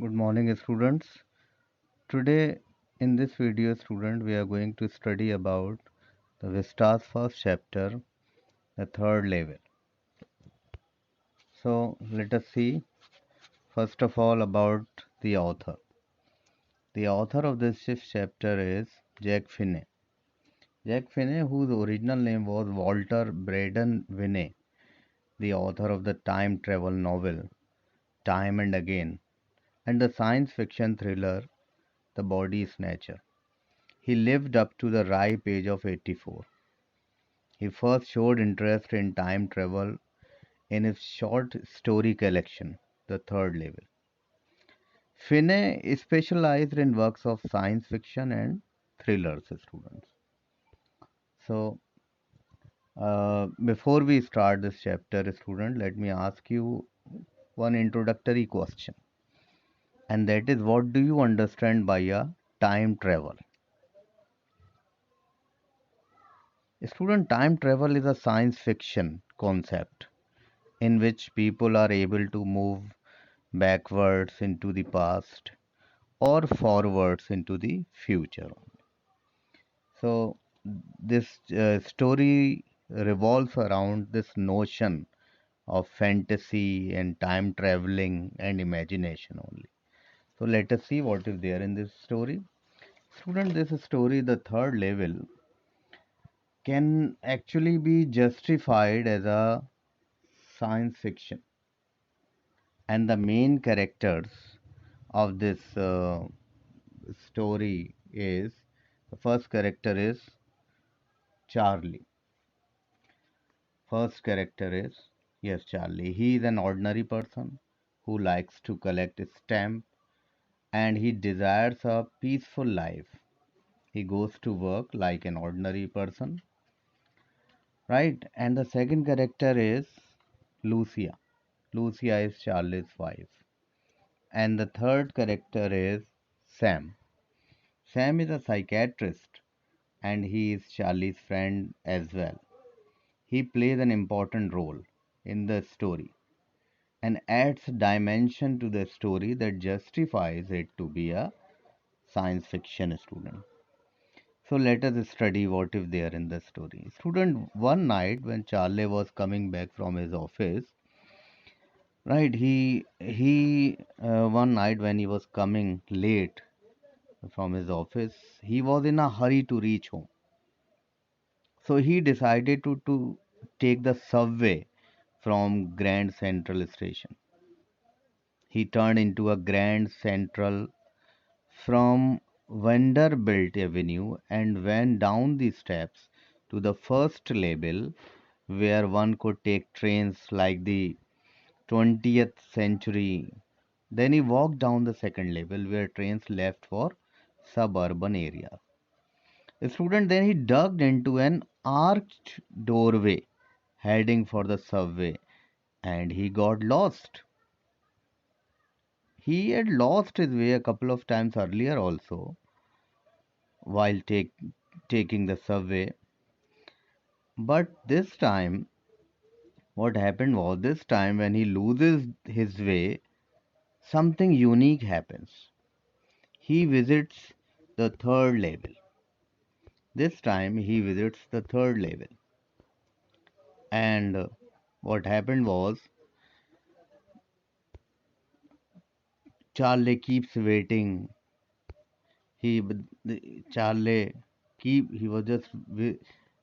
Good morning, students. Today, in this video, student, we are going to study about the Vista's first chapter, the third level. So, let us see first of all about the author. The author of this fifth chapter is Jack Finney. Jack Finney, whose original name was Walter Braden Finney, the author of the time travel novel Time and Again and the science fiction thriller The Body Snatcher. He lived up to the ripe age of 84. He first showed interest in time travel in his short story collection, The Third Level. Finney specialized in works of science fiction and thrillers, students. So, before we start this chapter, student, let me ask you one introductory question, and that is, what do you understand by a time travel? Student, time travel is a science fiction concept in which people are able to move backwards into the past or forwards into the future. So, this story revolves around this notion of fantasy and time traveling and imagination only. So, let us see what is there in this story. Student, this story, the third level, can actually be justified as a science fiction, and the main characters of this story is the first character is Charlie. First character is, yes, Charlie. He is an ordinary person who likes to collect stamps and he desires a peaceful life. He goes to work like an ordinary person, right? And the second character is Lucia. Lucia is Charlie's wife. And the third character is Sam. Sam is a psychiatrist and he is Charlie's friend as well. He plays an important role in the story and adds dimension to the story that justifies it to be a science fiction student. So let us study what is there in the story. Student, one night when Charlie was coming back from his office, right? He one night when he was coming late from his office, he was in a hurry to reach home. So he decided to take the subway from Grand Central Station. He turned into a Grand Central from Vanderbilt Avenue and went down the steps to the first level where one could take trains like the 20th century. Then he walked down the second level where trains left for suburban areas. A student, then he dug into an arched doorway heading for the subway and he got lost. He had lost his way a couple of times earlier also while taking the subway. But this time, what happened was this time when he loses his way, something unique happens. He visits the third level. This time he visits the third level. And what happened was Charlie keeps waiting. He Charlie he was just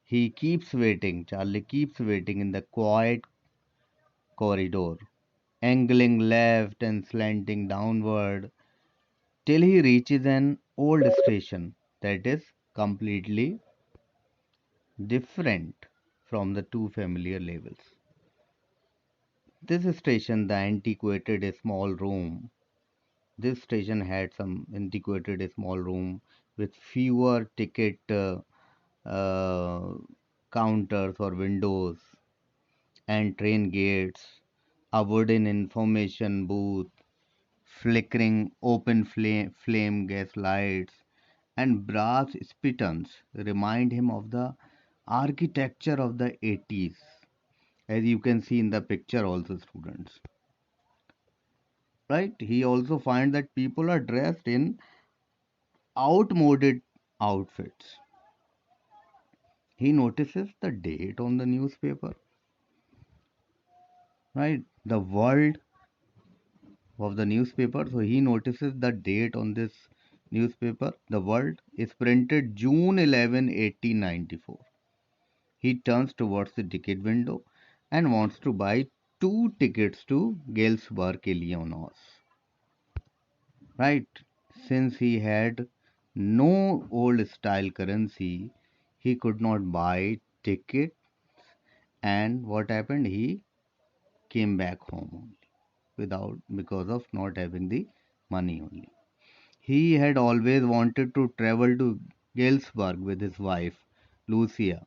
he keeps waiting. Charlie keeps waiting in the quiet corridor, angling left and slanting downward till he reaches an old station that is completely different from the two familiar levels. This station, the antiquated small room, this station had some antiquated small room with fewer ticket uh, counters or windows and train gates, a wooden information booth, flickering open flame gas lights, and brass spittoons remind him of the architecture of the 80s, as you can see in the picture also, students. right? He also finds that people are dressed in outmoded outfits. He notices the date on the newspaper, right? The world of the newspaper. So he notices the date on this newspaper. The world is printed June 11, 1894. He turns towards the ticket window and wants to buy two tickets to Galesburg, Illinois. Right? Since he had no old style currency, he could not buy ticket. And what happened? He came back home only without because of not having the money only. He had always wanted to travel to Galesburg with his wife, Lucia.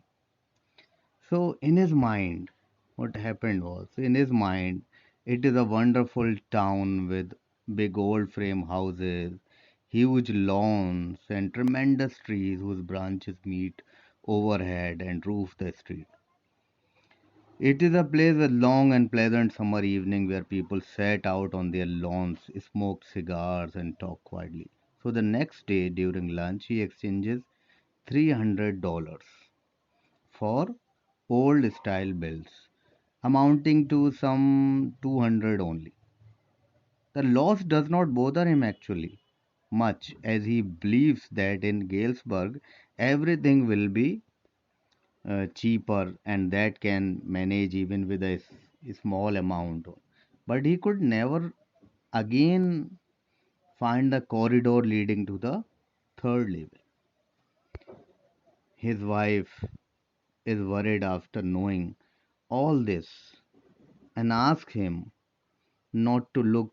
So, in his mind, what happened was, in his mind, it is a wonderful town with big old frame houses, huge lawns, and tremendous trees whose branches meet overhead and roof the street. It is a place with long and pleasant summer evenings where people sat out on their lawns, smoked cigars, and talked quietly. So the next day during lunch, he exchanges $300 for old style bills, amounting to some 200 only. The loss does not bother him actually much, as he believes that in Galesburg everything will be cheaper and that can manage even with a small amount. But he could never again find the corridor leading to the third level. His wife is worried after knowing all this and asks him not to look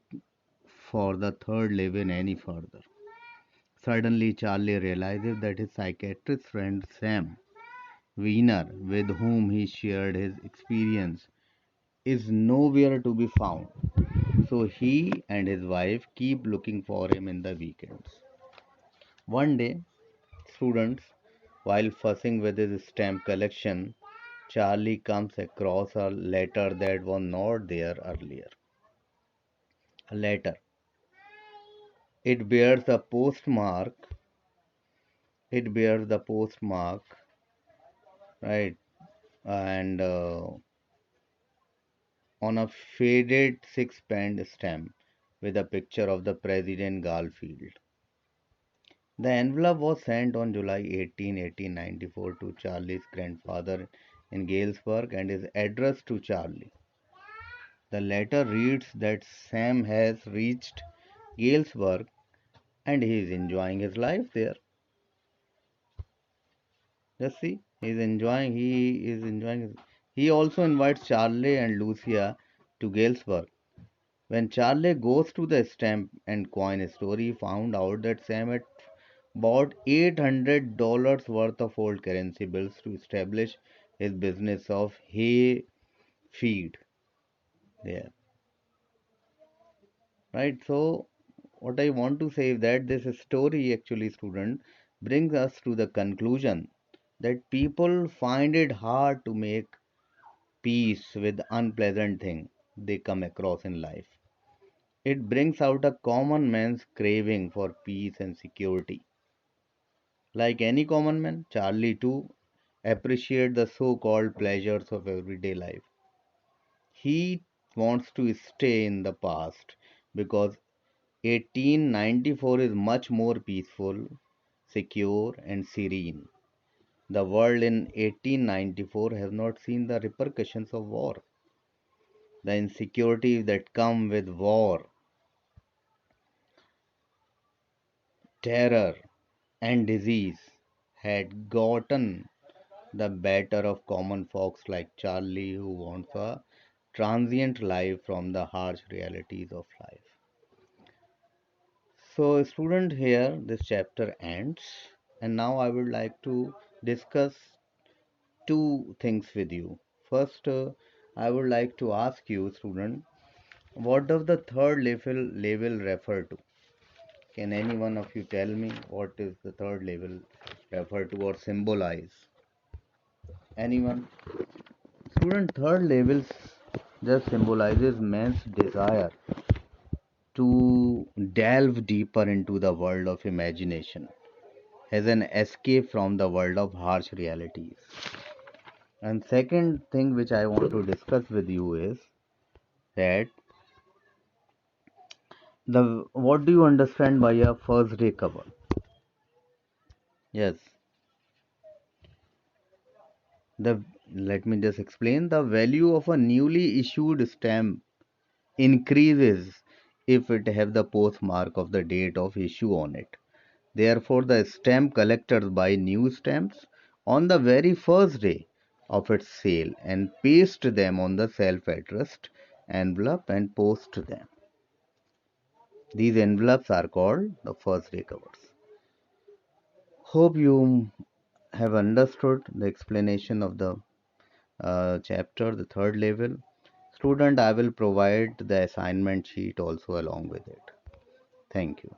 for the third level any further. Suddenly, Charlie realizes that his psychiatrist friend Sam Wiener, with whom he shared his experience, is nowhere to be found. So he and his wife keep looking for him in the weekends. One day, students, while fussing with his stamp collection, Charlie comes across a letter that was not there earlier. A letter. It bears a postmark. It bears the postmark, right? And on a faded six-pence stamp with a picture of the President Garfield. The envelope was sent on July 18, 1894 to Charlie's grandfather in Galesburg and is addressed to Charlie. The letter reads that Sam has reached Galesburg and he is enjoying his life there. Just see, he is enjoying he also invites Charlie and Lucia to Galesburg. When Charlie goes to the stamp and coin store, he found out that Sam had bought $800 worth of old currency bills to establish his business of hay feed there. Right? So, what I want to say is that this story actually, student, brings us to the conclusion that people find it hard to make peace with unpleasant things they come across in life. It brings out a common man's craving for peace and security. Like any common man, Charlie too appreciates the so-called pleasures of everyday life. He wants to stay in the past because 1894 is much more peaceful, secure, and serene. The world in 1894 has not seen the repercussions of war, the insecurities that come with war, terror, and disease had gotten the better of common folks like Charlie, who wants a transient life from the harsh realities of life. So, student, here this chapter ends, and now I would like to discuss two things with you. First, I would like to ask you, student, what does the third level refer to? Can any one of you tell me what is the third level refer to or symbolize? Anyone? Student, third levels just symbolizes man's desire to delve deeper into the world of imagination as an escape from the world of harsh realities. And second thing which I want to discuss with you is that the what do you understand by a first day cover? Yes, the let me just explain. The value of a newly issued stamp increases if it have the postmark of the date of issue on it. Therefore, the stamp collectors buy new stamps on the very first day of its sale and paste them on the self-addressed envelope and post them. These envelopes are called the first day covers. Hope you have understood the explanation of the chapter, the third level. Student, I will provide the assignment sheet also along with it. Thank you.